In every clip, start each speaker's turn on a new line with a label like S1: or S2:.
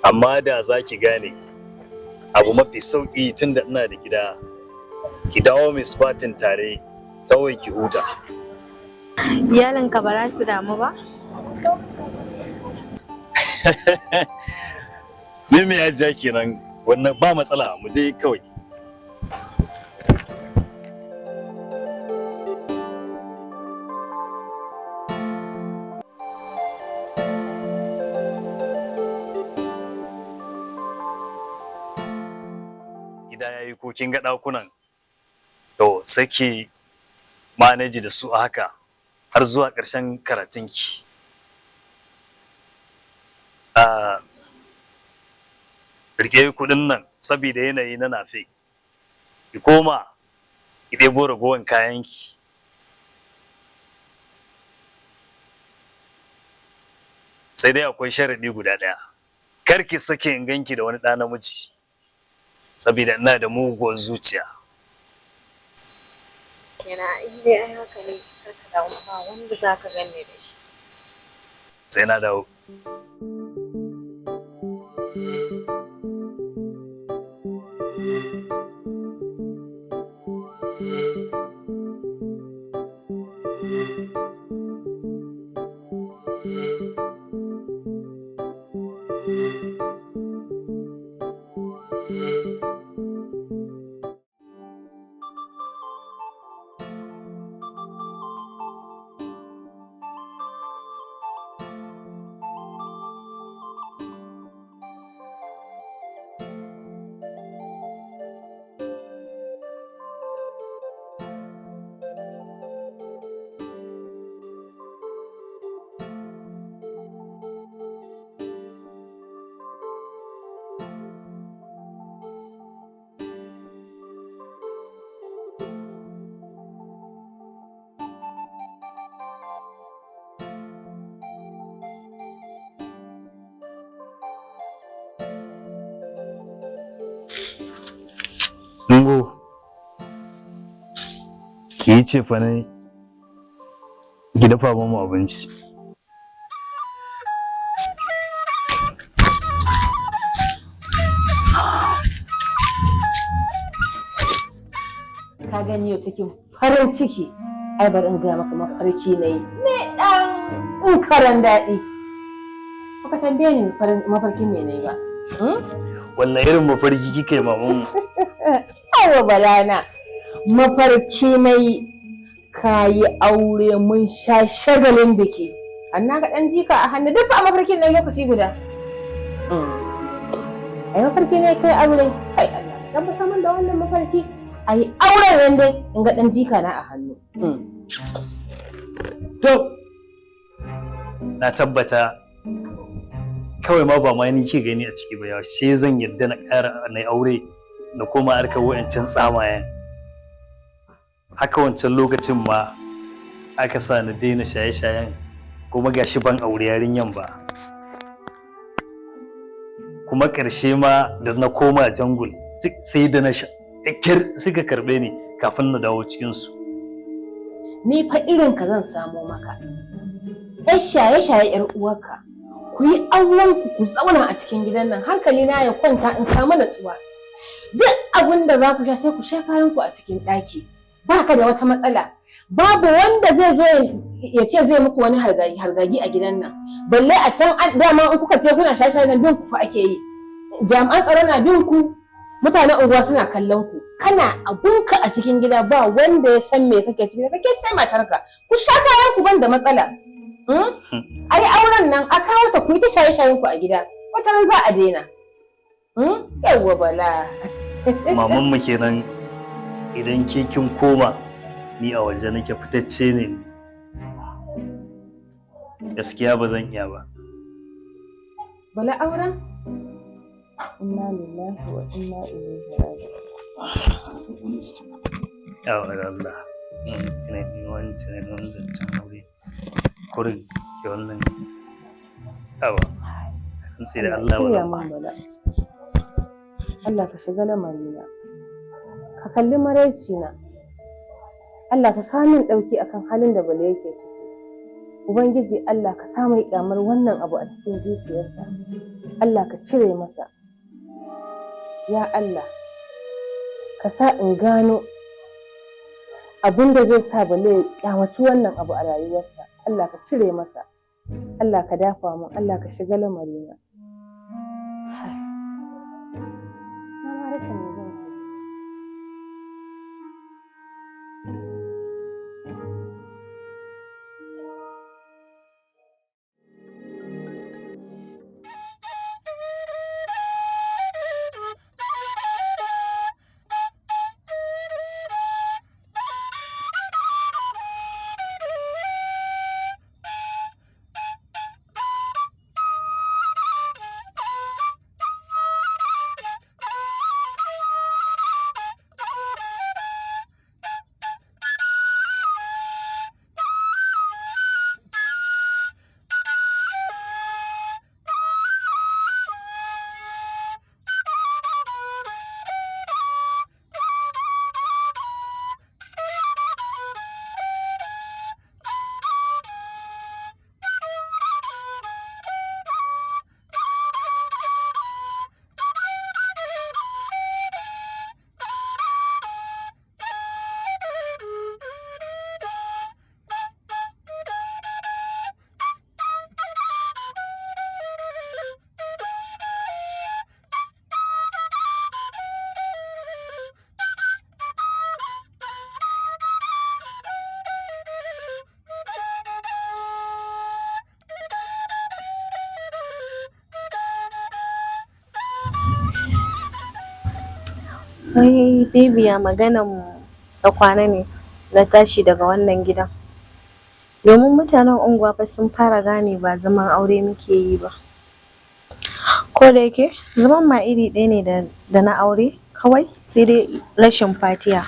S1: amma da za ki gane abu mafi sauƙi tun da ina da gida, ki dawo mai squatting tare kawai ki huta.
S2: Iyalinka ba za su damu ba?
S1: Me ya ja kenan, wannan ba matsala, mu je kawai. Gida yayi ko kin ga ɗakunan, to sai ki manage da su a haka har zuwa ƙarshen karatunki. Rike kuɗin nan saboda yanayi na nafe, ki koma ki ɗebo ragowar kayanki. Sai dai akwai sharaɗi guda ɗaya, kar ki sake in ganki da wani ɗa namiji saboda ina da muguwar zuciya.
S2: Yana dai ai haka ne, kar ka damu, ba wanda za ka ganni da shi.
S1: Sai na dawo. Ungo, ki yi cefane, ki dafa mu abinci.
S3: Ka gani yau cikin farin ciki, ai bari in gaya maka mafarki na yi. Me ɗan karan daɗi. Baka tambaye ni mafarkin me na yi ba.
S1: Wannan irin mafarki kika yi mamanmu?
S3: Awa balana, mafarki na yi ka yi aure mun sha shagalin biki. Anna ga ɗan jika a hannu duk a mafarkin nan lokaci guda. Ai mafarki na kai aure, ai Allah, tabbata min da wannan mafarki. Ai auren nan dai in ga ɗan jika na a hannu.
S1: To, na tabbata kawai ma ba ma ni ke gani a ciki ba, ya ce zan yarda na ƙara na aure na koma harkar wayancan tsamayen. Haka wancan lokacin ma aka sa ni daina shaye-shayen, kuma gashi ban aure yarinyan ba. Kuma ƙarshe ma da na koma jangul sai da na kyar suka karɓe ni kafin na dawo cikinsu.
S3: Ni fa irin ka zan samo maka. Yar shaye-shaye yar uwarka. Ku yi auren ku zauna a cikin gidan nan, hankali na ya kwanta in samu natsuwa. Duk abin da za ku sha sai ku sha kayan ku a cikin ɗaki. Ba ka da wata matsala. Babu wanda zai zo ya ce zai muku wani hargagi a gidan nan. Balle a can dama in kuka je kuna shaye-shaye nan bin ku fa ake yi. Jami'an tsaro na bin ku, mutanen unguwa suna kallon ku. Kana abunka a cikin gida ba wanda ya san me kake ciki, kake sai matarka. Ku sha kayan ku ban da matsala. Ai auren nan a kawo ta ku yi ta shaye-shayen ku a gida. Wata ran za a daina. Yawwa bala.
S1: Maman mu kenan, idan ke kin koma ni a waje nake fitacce ne. Gaskiya ba zan iya ba.
S3: Bala auren? Inna lillahi wa inna ilaihi raji'un.
S1: Ya Allah. Ina ni wancan zancen aure. Kurin ke wannan. Awa. Sai da Allah
S3: wa bala. Allah ka shiga lamarina. Ka kalli maraici na. Allah ka kawo min ɗauki akan halin da bala yake ciki. Ubangiji Allah ka sa mai kyamar wannan abu a cikin zuciyarsa. Allah ka cire masa. Ya Allah, ka sa in gano abin da zai sa bale ya kyamaci wannan abu a rayuwarsa. Allah ka cire masa. Allah ka dafa mu, Allah ka shiga lamarina. Na ma rasa me zan ce.
S2: Wai baby ya maganan ta kwana ne na tashi daga wannan gidan. Domin mutanen unguwa fa sun fara gane ba zaman aure muke yi ba. Ko da yake zaman ma iri ɗaya ne da na aure, kawai sai dai rashin fatiya.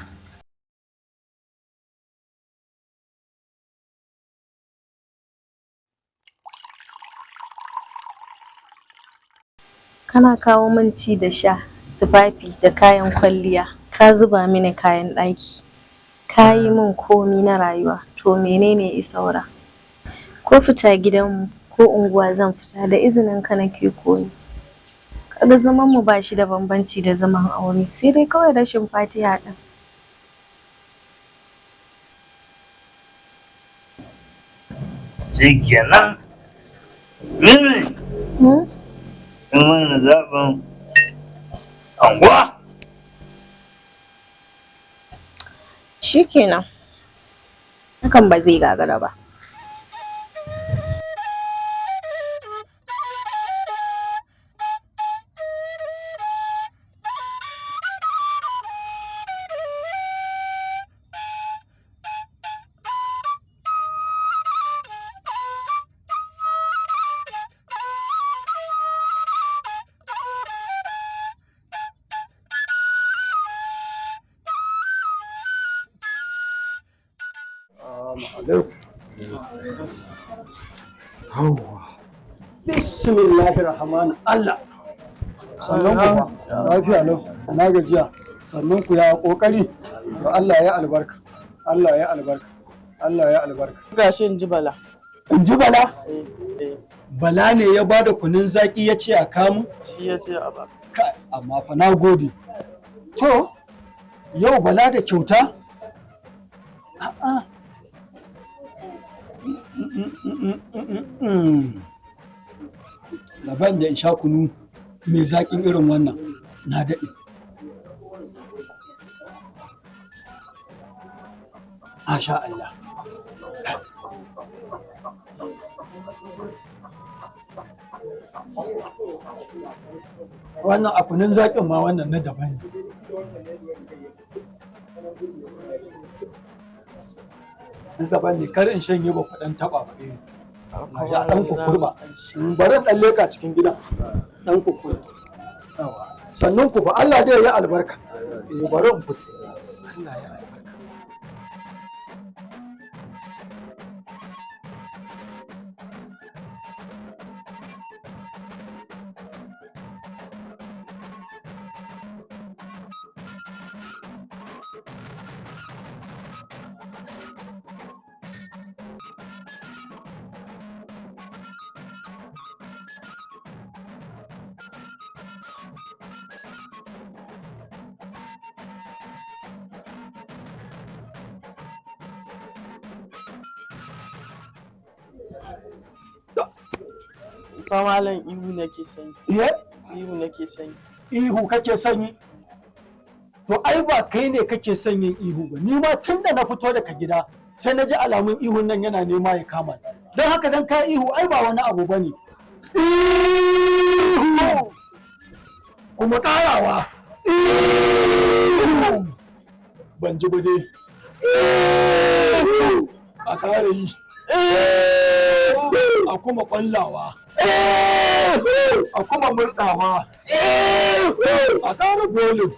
S2: Kana kawo min ci da sha, tufafi da kayan kwalliya, ka zuba mini kayan ɗaki, ka yi min komi na rayuwa, to menene isaura? Ko fita gidanmu ko unguwa zan fita da izinin ka nake komi. Kaga zaman mu ba shi da bambanci da zaman aure, sai dai kawai rashin fatiha ɗin.
S4: Shikenan. Mimi. In mana zaɓin anguwa.
S2: Shikenan. Hakan ba zai gagara ba.
S5: Bismillahir Rahmanir Allah. Sannan ku fa lafiya lau, na gajiya. Sannan ku ya kokari. To Allah ya albarka. Allah ya albarka. Allah ya albarka.
S6: Gashi in ji Bala.
S5: In ji Bala?
S6: Eh.
S5: Bala ne ya bada kunun zaki ya ce a kamu?
S6: Shi ya ce a ba.
S5: Kai, amma fa na gode. To, yau Bala da kyauta? A'a. Daban da in sha kunu mai zaƙin irin wannan na daɗe. Masha Allah. Wannan a kunun zaƙin ma wannan na daban ne. Na daban ne, kar in shanye ba kuɗin taɓa ba. Ya ɗan kukurba. Bari ɗan leka cikin gidan. Ɗan kukurba. Sannan ku ba Allah dai ya albarka. Bari in fito. Allah ya albarka.
S6: Ba malam ihu nake sanyi. Ihu nake sanyi.
S5: Ihu kake sanyi? To ai ba kai ne kake son yin ihu ba. Ni ma tun da na fito daga gida sai na ji alamun ihun nan yana nema ya kama. Don haka dan ka ihu ai ba wani abu bane. Ihu! Kuma ƙarawa. Ihu! Ban ji ba dai. Ihu! A ƙara yi. Ihu! A kuma ƙwallawa. Ihu! A kuma murɗawa. Ihu! A ƙara bolin.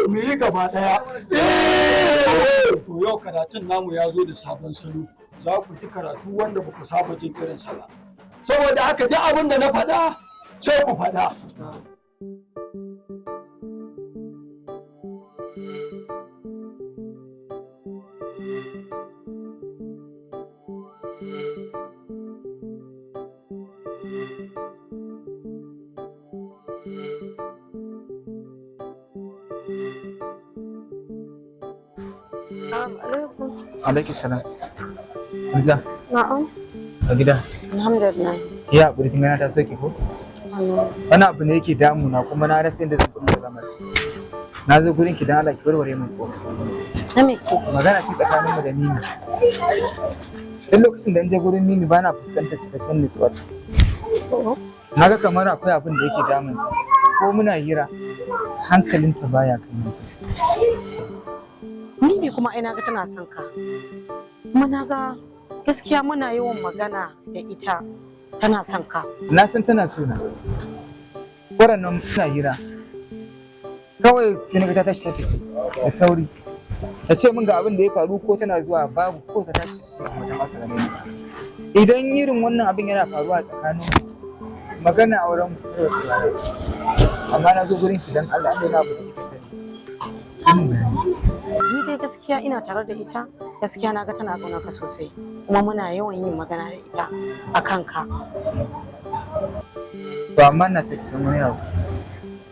S5: Mu yi gaba ɗaya. To yau karatun namu ya zo da sabon salo. Za ku ji karatu wanda ba ku saba jin irinsa ba. Saboda haka duk abin da na faɗa sai ku faɗa.
S7: Alaikum salam. Mirza.
S2: Na'am.
S7: A gida.
S2: Alhamdulillah.
S7: Ya haƙuri kin gana ta soke ko? Wani abu ne yake damuna kuma na rasa inda zan kulle zamar. Na zo gurin ki dan Allah ki warware min ko.
S2: Na me ke?
S7: Magana ce tsakanin mu da Mimi. Duk lokacin da in je gurin Mimi bana fuskantar cikakken nutsuwar. Naga kamar akwai abin da yake damun ta. Ko muna hira hankalinta baya kan sosai.
S8: Mimi kuma ai naga tana son ka. Kuma naga gaskiya muna yawan magana da ita tana son ka.
S7: Na san tana so na. Nan muna hira. Kawai sai naga ta tashi ta tafi da sauri. Ta ce min ga abin da ya faru ko tana zuwa babu ko ta tashi ta tafi kuma ta masa gane. Idan irin wannan abin yana faruwa tsakanin magana auren mu da wasu lalaci. Amma na zo gurin ki dan Allah ne na abu da kike sani.
S8: Ni dai gaskiya ina tare da ita, gaskiya naga tana ƙaunar ka sosai, kuma muna yawan yin magana da ita a kanka.
S7: To amma na so ki san wani abu.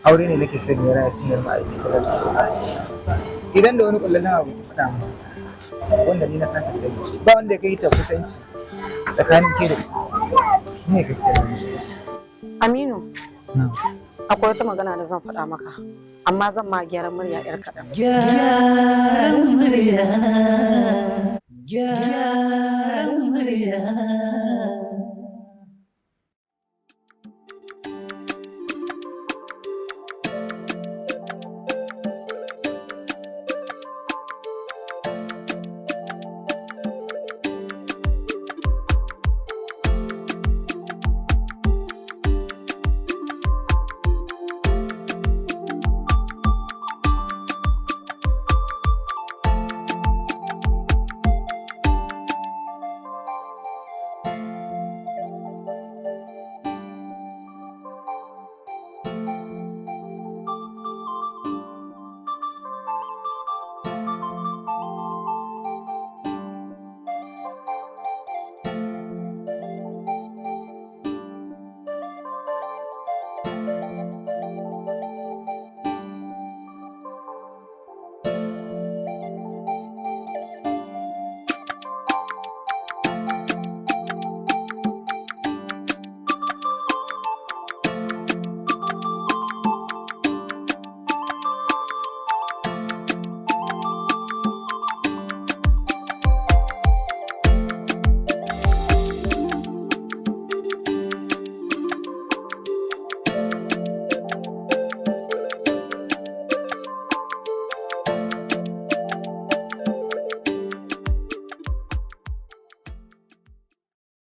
S7: Aure ne nake son ya raya sunar ma'aiki sallallahu alaihi wasallam. Idan da wani kullallen abu ki faɗa min wanda ni na kasa sani. Ba wanda ya kai ta kusanci tsakanin ke da ita. Ne gaskiya ne.
S8: Aminu, akwai wata magana da zan faɗa maka, amma zan ma gyaran murya 'yar kaɗan.
S9: Gyaran murya, gyaran murya.